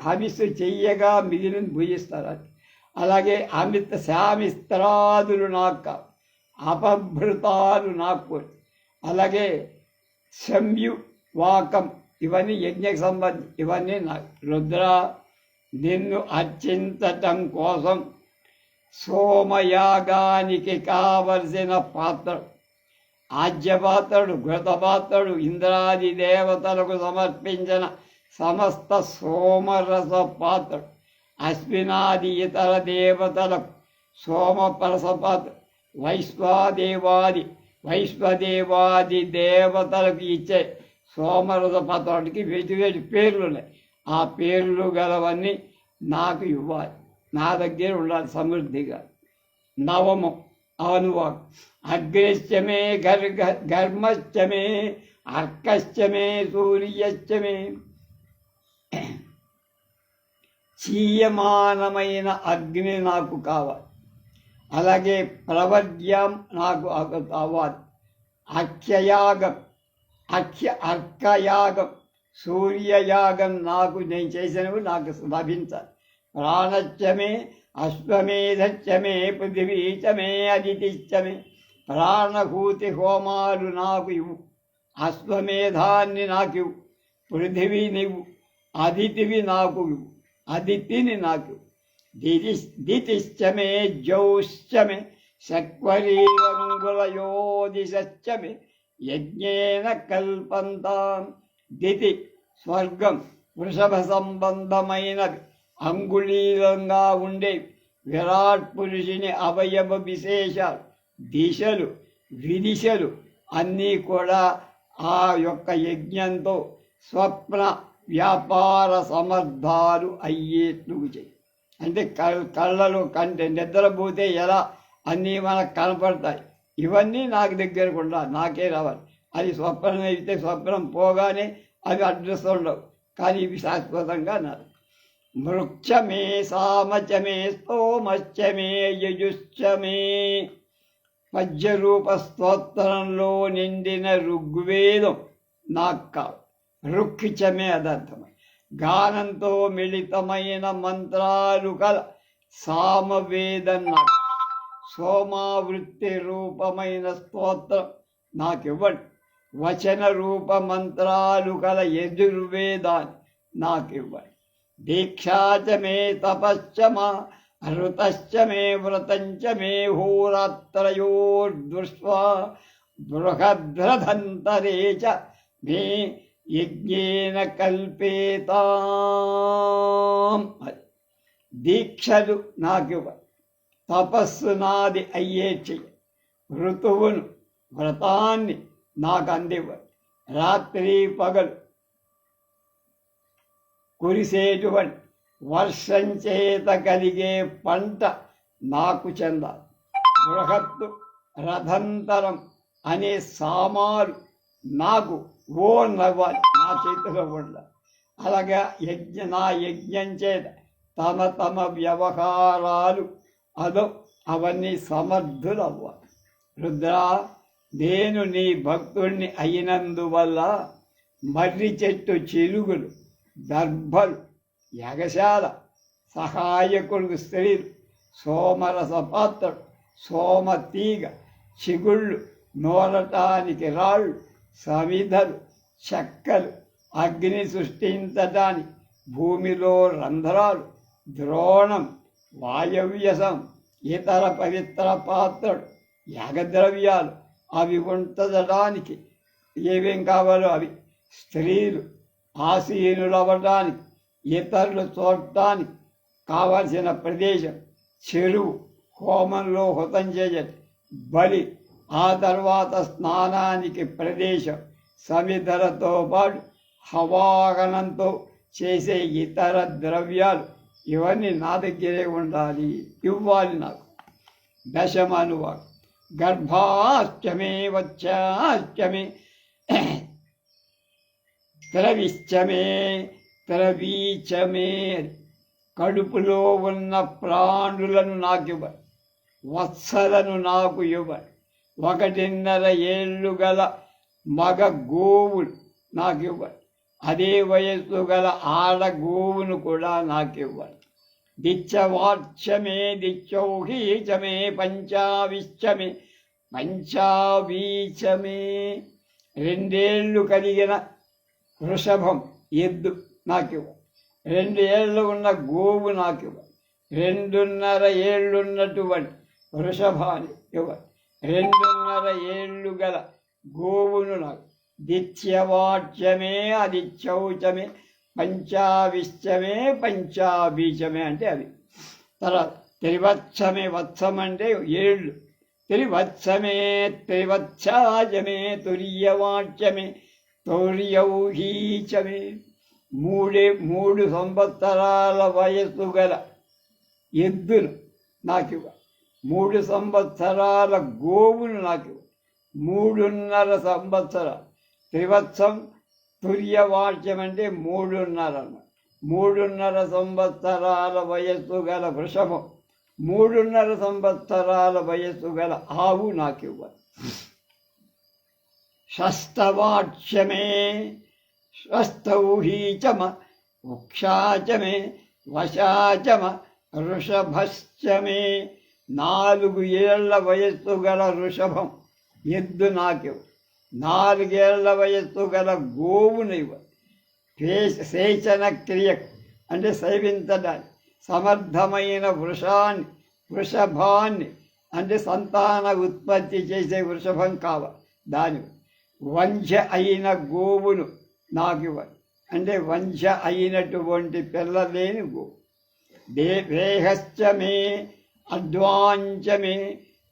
హవిస్సు చెయ్యగా మిగిలిన భుజిస్తారు. అలాగే అమిత శామిస్త్రాదులు నాకు కావాలి, అపభృతాలు నాకు, అలాగే శంయు వాకం ఇవన్నీ యజ్ఞకు సంబంధించి ఇవన్నీ నాకు. రుద్ర, నిన్ను అర్చించటం కోసం సోమయాగానికి కావలసిన పాత్రలు, ఆజ్యపాత్రుడు, ఘృతపాత్రుడు, ఇంద్రాది దేవతలకు సమర్పించిన సమస్త సోమరస పాత్రుడు, అశ్వినాది ఇతర దేవతలకు సోమపరస పాత్ర, వైశ్వదేవాది దేవతలకు ఇచ్చే సోమరస పాత్రకి వేటి పేర్లు ఉన్నాయి. ఆ పేర్లు గలవన్నీ నాకు ఇవ్వాలి, నా దగ్గర ఉండాలి సమృద్ధిగా. 9వ అనువాకం. అగ్నిశ్చ మే ఘర్మశ్చ మే అర్కశ్చ మే సూర్యశ్చ మే. చీయమానమైన అగ్ని నాకు కావాలి, అలాగే ప్రవర్గ్యం నాకు కావాలి. అర్కయాగం, సూర్యయాగం నాకు నేను చేసినవి నాకు లభించాలి. ప్రాణశ్చ మే అశ్వమేధశ్చ మే పృథివీచ మే అదితిశ్చ మే. ప్రాణభూతి హోమాలు నాకు ఇవ్వు, అశ్వమేధాన్ని నాకు ఇవ్వు, పృథివీ నీవు, అదితివి నాకు ఇవ్వు, అదితిని నాకు. దితిశ్చ మే జౌశ్చ మే శక్వరీరంగులయోదిశ్చ మే యజ్ఞేన కల్పంతాం. దితి స్వర్గం, వృషభ సంబంధమైనవి, అంగుళీలంగా ఉండేవి, విరాట్ పురుషుని అవయవ విశేషాలు, దిశలు విదిశలు అన్నీ కూడా ఆ యొక్క యజ్ఞంతో స్వప్న వ్యాపార సమర్థాలు అయ్యేట్లు చేయి. అంటే కళ్ళలో కంటే నిద్రపోతే ఎలా అన్నీ మనకు కనపడతాయి, ఇవన్నీ నాకు దగ్గరకు ఉండాలి, నాకే రావాలి. అది స్వప్నం అయితే స్వప్నం పోగానే అవి అడ్రస్ ఉండవు, కానీ ఇవి శాశ్వతంగా నాకు. మృక్ష మే సామచ మే స్తోమశ్చ మే యజుశ్చ మే. పద్యరూప స్తోత్రంలో నిండిన ఋగ్వేదం నాకు కావాలి. రుక్కిచమే అదర్థమై గానంతో మిళితమైన మంత్రాలు కల సామవేదం నాకు. సోమావృత్తి రూపమైన స్తోత్రం నాకివ్వండి. వచన రూప మంత్రాలు కల యజుర్వేదాన్ని నాకివ్వండి. దీక్షాచ మే తపశ్చ మా ఋతశ్చ మే వ్రతంచ మే హోరాత్రయోర్దృష్ట్వా బృహద్రథంతరే చ మే యజ్ఞేన కల్పేతాం. దీక్షలు నాకివ్వండి. తపస్సు నాది అయ్యే చెయ్యి. ఋతువును వ్రతాన్ని నాకు అందివ్వండి. రాత్రి పగలు కురిసేటువంటి వర్షం చేత కలిగే పంట నాకు చెందాలి. బృహత్తు రథంతరం అనే సామాలు నాకు నవ్వాలి, నా చేతిలో ఉండాలి. అలాగే నా యజ్ఞం చేత తమ తమ వ్యవహారాలు అవన్నీ సమర్థులు అవ్వాలి. రుద్రా, నేను నీ భక్తుణ్ణి అయినందువల్ల మర్రి చెట్టు చిలుగులు, దర్భలు, యగశాల సహాయకుడు స్త్రీలు, సోమరస పాత్రలు, సోమతీగ, చిగుళ్ళు, నోరటానికి రాళ్ళు, సమిధలు, చెక్కలు, అగ్ని సృష్టించటానికి భూమిలో రంధ్రాలు, ద్రోణం, వాయవ్యసం, ఇతర పవిత్ర పాత్రలు, యాగద్రవ్యాలు అవి ఉంచడానికి ఏమేం కావాలో అవి, స్త్రీలు ఆసీనులవ్వటానికి, ఇతరులు చూడటానికి కావలసిన ప్రదేశం, చెరువు, హోమంలో హుతం చేయటం, బలి, ఆ తర్వాత స్నానానికి ప్రదేశం, సమిధలతో పాటు హవాగనంతో చేసే ఇతర ద్రవ్యాలు ఇవన్నీ నా దగ్గరే ఉండాలి, ఇవ్వాలి నాకు. దశమనువాడు గర్భాష్టమే వచ్చాష్టమే త్రవిశ్చమే త్రవీచమే. కడుపులో ఉన్న ప్రాణులను నాకు ఇవ్వండి. వత్సలను నాకు ఇవ్వండి. 1.5 ఏళ్ళు గల మగ గోవులు నాకు ఇవ్వండి. అదే వయస్సు గల ఆడ గోవును కూడా నాకు ఇవ్వండి. దిచ్చవాచ్యమే దిచ్చౌహీచమే పంచావిశ్చమే పంచావీచమే. 2 ఏళ్ళు కలిగిన వృషభం, ఎద్దు నాకు ఇవ్వండి. 2 ఏళ్ళు ఉన్న గోవు నాకు ఇవ్వండి. 2.5 ఏళ్ళున్నటువంటి వృషభాన్ని ఇవ్వండి. 2.5 ఏళ్ళు గల గోవును నాకు. దిత్యవాచ్యమే అదిత్యౌచమే పంచావిశ్చమే పంచాబీజమే అంటే అది. తర్వాత త్రివత్సమే, వత్సం అంటే ఏళ్ళు. త్రివత్సమే త్రివత్సాజమే తుర్యవాచ్యమే తౌర్యౌహీచమే. 3 సంవత్సరాల వయస్సు గల ఎద్దును నాకు ఇవ్వ. 3 సంవత్సరాల గోవును నాకు ఇవ్వ. 3.5 సంవత్సరాలు. త్రివత్సం తుర్యవాచ్యం అంటే 3.5. 3.5 సంవత్సరాల వయస్సు గల వృషభం, 3.5 సంవత్సరాల వయస్సు గల ఆవు నాకు ఇవ్వాలి. షష్టవాచ్యమే షష్టౌహీచమ వృక్షాచమే వశాచమ వృషభశ్చమే. 4 ఏళ్ల వయస్సు గల వృషభం, ఎద్దు నాకు. 4 ఏళ్ల వయస్సు గల గోవును ఇవ్వాలి. సేచన క్రియకు అంటే సేవించడానికి సమర్థమైన వృషభాన్ని అంటే సంతాన ఉత్పత్తి చేసే వృషభం కావాలి. దాని వంశ అయిన గోవును నాకు ఇవ్వాలి. అంటే వంశ అయినటువంటి పిల్లలేని గోవు. దేహశ్చమే అడ్వాంచమే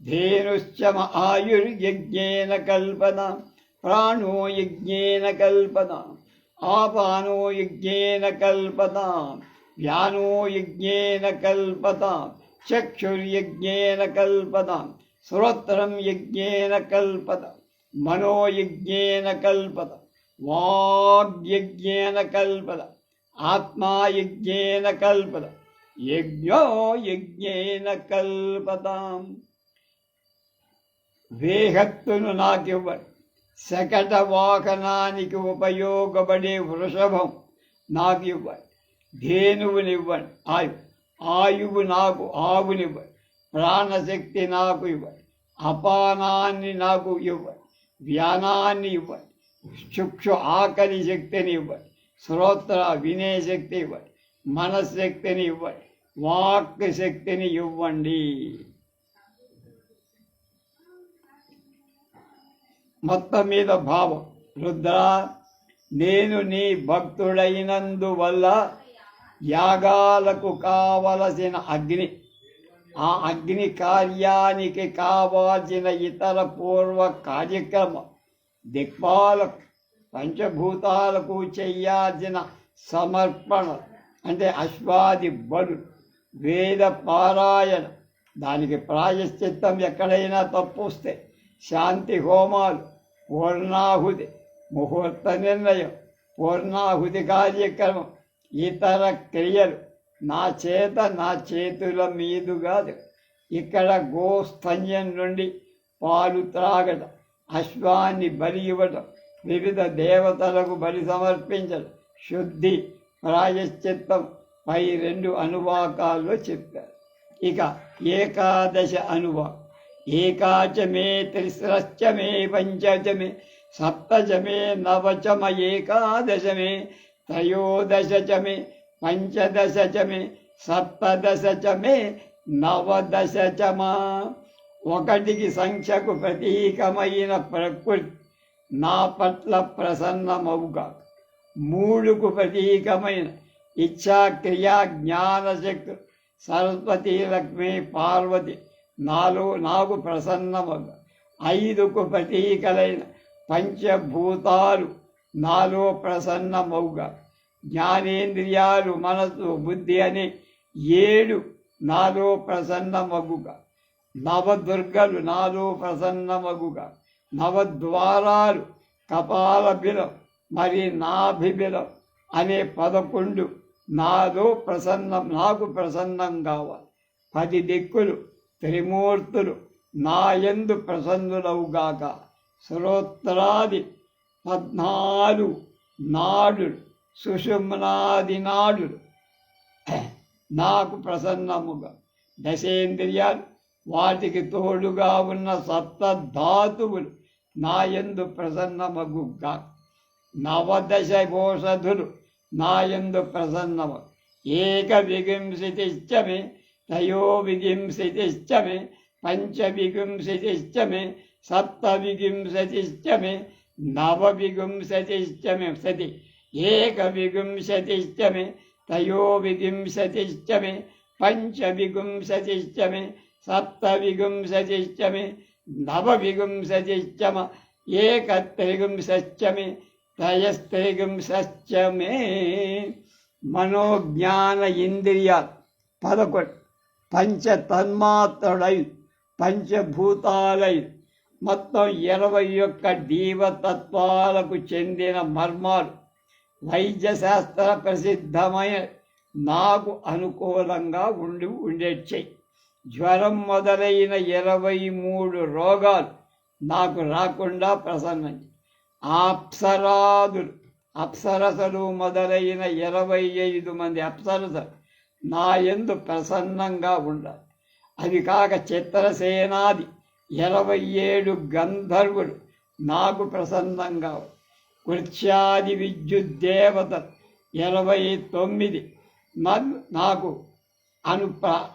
ధేనుశ్చమ ఆయుర్యజ్ఞేన కల్పన ప్రాణో యజ్ఞేన కల్పన ఆపానో యజ్ఞేన కల్పన వ్యానో యజ్ఞేన కల్పన చక్షుర్యజ్ఞేన కల్పన శ్రోత్రం యజ్ఞేన కల్పన మనో యజ్ఞేన కల్పన వాగ్యజ్ఞేన కల్పన ఆత్మా యజ్ఞేన కల్పత యజ్ఞో యజ్ఞేన కల్పతాం. వేహత్తును నాకివ్వండి, శకట వాహనానికి ఉపయోగపడే వృషభం నాకు ఇవ్వండి, ధేనువునివ్వండి, ఆయువు నాకు ఆవునివ్వండి, ప్రాణశక్తి నాకు ఇవ్వండి, అపానాన్ని నాకు ఇవ్వండి, వ్యానాన్ని ఇవ్వండి, చుక్షు ఆకలి శక్తిని ఇవ్వండి, శ్రోత్ర వినే శక్తి ఇవ్వండి, మనశ్శక్తిని ఇవ్వండి, వాక్ శక్తిని ఇవ్వండి. మొత్తం మీద భావం, రుద్ర నేను నీ భక్తుడైనందువల్ల యాగాలకు కావలసిన అగ్ని, ఆ అగ్ని కార్యానికి కావాల్సిన ఇతర పూర్వ కార్యక్రమం, దిక్పాలకు పంచభూతాలకు చెయ్యాల్సిన సమర్పణ అంటే అశ్వాది బలు, వేద పారాయణ, దానికి ప్రాయశ్చిత్తం ఎక్కడైనా తప్పు వస్తే శాంతి హోమాలు, పూర్ణాహుతి, ముహూర్త నిర్ణయం, పూర్ణాహుతి కార్యక్రమం, ఇతర క్రియలు నా చేతుల మీదుగా ఇక్కడ గోస్తన్యం నుండి పాలు త్రాగడం, అశ్వాన్ని బలి ఇవ్వటం, వివిధ దేవతలకు బలి సమర్పించడం, శుద్ధి, ప్రాయశ్చిత్తం పై 2 అనువాకాల్లో చెప్పారు. ఇక ఏకాదశ అనువాకం, ఏకాచమే త్రిస్రశ్చమే పంచచమే సప్తచమే నవచమ ఏకాదశమే త్రయోదశచమే పంచదశచమే సప్తదశచమే నవదశచమా. 1కి సంఖ్యకు ప్రతీకమైన ప్రకృతి నా పట్ల ప్రసన్నమవుగా, 3కు ప్రతీకమైన ఇచ్ఛా క్రియా జ్ఞానశక్తి సరస్వతీ లక్ష్మి పార్వతి నాకు ప్రసన్నమవుగా, 5కు ప్రతీకలైన పంచభూతాలు నాలో ప్రసన్నమవుగా, జ్ఞానేంద్రియాలు మనసు బుద్ధి అనే 7 నాలో ప్రసన్నమగుగా, నవదుర్గలు నాలో ప్రసన్నమగుగా, నవద్వారాలు కపాల బిలం మరి నాభిబిలం అనే 11 నాకు ప్రసన్నం కావాలి. 10 దిక్కులు త్రిమూర్తులు నాయందు ప్రసన్నులవుగాక. శ్రోత్రాది 14 నాడులు సుషుమ్నాది నాడులు నాకు ప్రసన్నముగా, దశేంద్రియాలు వాటికి తోడుగా ఉన్న సప్తధాతువులు నాయందు ప్రసన్నమగుగా, 9 ఓషధులు నాయందు ప్రసన్నమ, ఏకవింశతిశ్చమే త్రయోవింశతిశ్చమే పంచవింశతిశ్చమే సప్తవింశతిశ్చమే నవవింశతిశ్చమే సతి ఏకవింశతిశ్చమే త్రయోవింశతిశ్చమే పంచవింశతిశ్చమే సప్తవింశతిశ్చమే నవవింశతిశ్చమ ఏకత్రివింశశ్చమే త్రయస్త్రివింశశ్చమే. మనోజ్ఞాన ఇంద్రియాలు 11 పంచతన్మాత్రులై పంచభూతాలై మొత్తం 21 జీవతత్వాలకు చెందిన మర్మాలు వైద్యశాస్త్ర ప్రసిద్ధమైన నాకు అనుకూలంగా ఉండేచ్చాయి. జ్వరం మొదలైన 23 రోగాలు నాకు రాకుండా ప్రసన్నం. అప్సరసలు మొదలైన 25 మంది అప్సరసలు నా యందు ప్రసన్నంగా ఉండాలి. అది కాక చిత్రసేనాది 27 గంధర్వులు నాకు ప్రసన్నంగా, కృత్యాది విద్యుద్దేవతలు 29 నాకు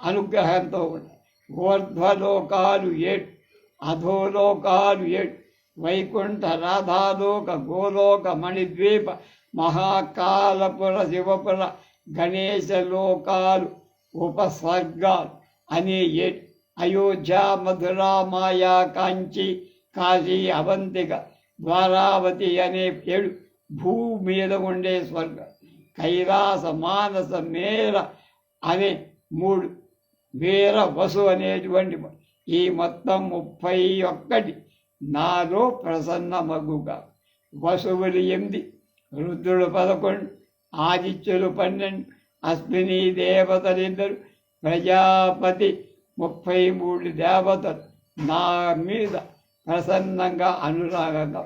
అనుగ్రహంతో ఉన్నాయి. ఊర్ధ్వలోకాలు 7, అధోలోకాలు 7, వైకుంఠ రాధాలోక గోలోక మణిద్వీప మహాకాలపుర శివపుర గణేశ లోకాలు ఉపసర్గాలు అనే 7, అయోధ్య మధుర మాయా కాంచి కాశీ అవంతిక ద్వారావతి అనే 7 భూమి మీద ఉండే స్వర్గం, కైలాస మానస మేర అనే 3, వీర వసు అనేటువంటి ఈ మొత్తం 31 నాలో ప్రసన్నమగుగా. వసువులు 8, రుద్రుడు 11, ఆదిత్యులు 12, అశ్విని దేవతలిద్దరు, ప్రజాపతి 33 దేవతలు నా మీద ప్రసన్నంగా అనురాగంగా.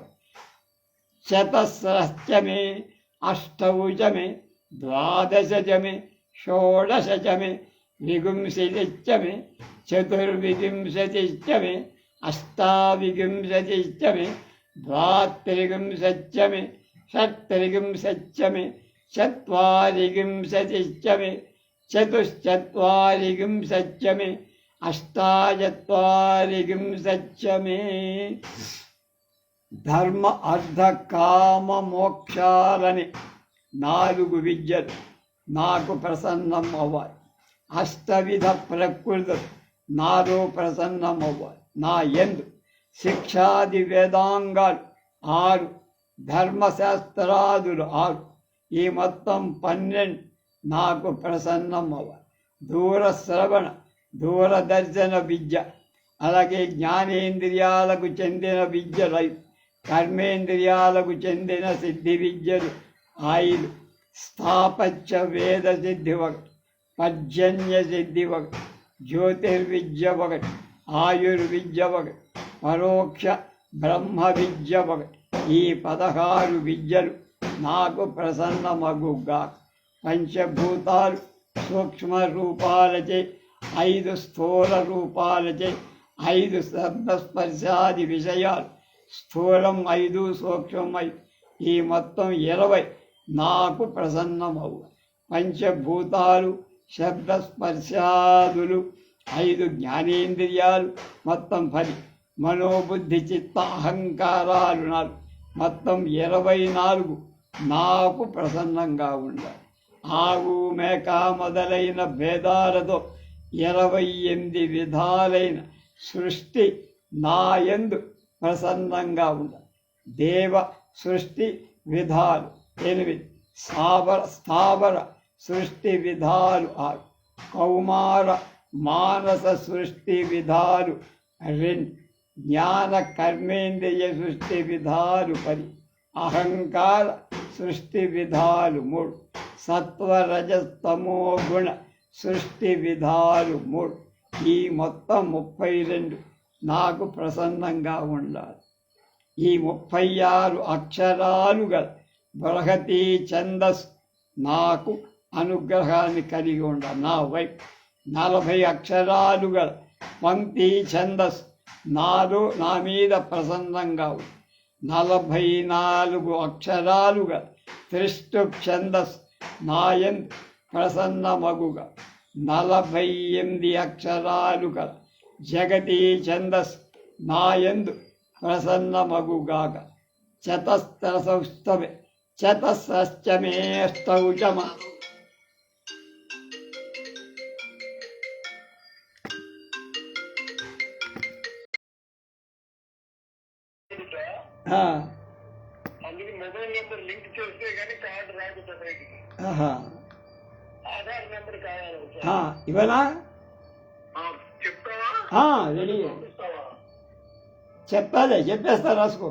శతస్రశ్చమే, అష్టౌచమే, ద్వాదశచమే, షోడశచమే, విగుంశతిశ్చమే, చతుర్వింశతిశ్చమే, అష్టావింశతిశ్చమే, ద్వాత్రివింశతిశ్చమే, షట్త్రివింశతిశ్చమే, చత్వారివింశతిశ్చమే, చతుశ్చత్వారివింశతిశ్చమే, అష్టాచత్వారివింశతిశ్చమే. ధర్మ అర్థ కామ మోక్షాలని 4 విద్యలు నాకు ప్రసన్నం అవ్వాలి. అష్టవిధ ప్రకృతులు నాలో ప్రసన్నం అవ్వాలి. నా యందు శిక్షాది వేదాంగాలు 6, ధర్మశాస్త్రాదులు 6, ఈ మొత్తం 12 నాకు ప్రసన్నం అవ్వాలి. దూరశ్రవణ దూరదర్శన విద్య, అలాగే జ్ఞానేంద్రియాలకు చెందిన విద్యలు 5, కర్మేంద్రియాలకు చెందిన సిద్ధి విద్యలు 5, స్థాపత్య వేద సిద్ధి 1, పర్జన్య సిద్ధి 1, జ్యోతిర్విద్య 1, ఆయుర్విద్య 1, పరోక్ష బ్రహ్మ విద్య 1. ఈ 16 విద్యలు నాకు ప్రసన్నమగుగా. పంచభూతాలు సూక్ష్మ రూపాలచే, 5 స్థూల రూపాలచే, 5 శబ్దస్పర్శాది విషయాలు, స్థూలం 5, సూక్ష్మం 5, ఈ మొత్తం 20 నాకు ప్రసన్నమవు. పంచభూతాలు, శబ్దస్పర్శాదులు, 5 జ్ఞానేంద్రియాలు, మొత్తం 10, మనోబుద్ధి చిత్త అహంకారాలు 4, మొత్తం 24 నాకు ప్రసన్నంగా ఉండాలి. ఆవు మేక మొదలైన భేదాలతో 28 విధాలైన సృష్టి నాయందు ప్రసన్నంగా ఉండాలి. దేవ సృష్టి విధాలు 8, స్థావర సృష్టి విధాలు 6, కౌమార మానస సృష్టి విధాలు 2, జ్ఞాన కర్మేంద్రియ సృష్టి విధాలు 10, అహంకార సృష్టి విధాలు 3, సత్వరజస్తమో గుణ సృష్టి విధాలు 3, ఈ మొత్తం 32 నాకు ప్రసన్నంగా ఉండాలి. ఈ 36 అక్షరాలు గల బృహతి ఛందస్సు నాకు అనుగ్రహాన్ని కలిగి ఉండాలి. నా వైపు 40 అక్షరాలు గల పంక్తి ఛందస్సు నా మీద ప్రసన్నంగా ఉంది. 44 అక్షరాలు గల త్రిష్టు ఛందస్సు నాయందు ప్రసన్నమగుగా. 48 అక్షరాలు గల జగతి ఛందస్సు నాయందు ప్రసన్నమగుగాక. చతస్రసౌస్తమే చతస్రశ్చమేష్టౌచమ. అందుకు మొబైల్ నెంబర్ లింక్ చేస్తే కానీ కార్డు రాదు బయటికి. ఆధార్ నెంబర్ కావాలి. ఇవనా చెప్తావా? రెడీ చెప్పాలి, చెప్పేస్తా, రాసుకో.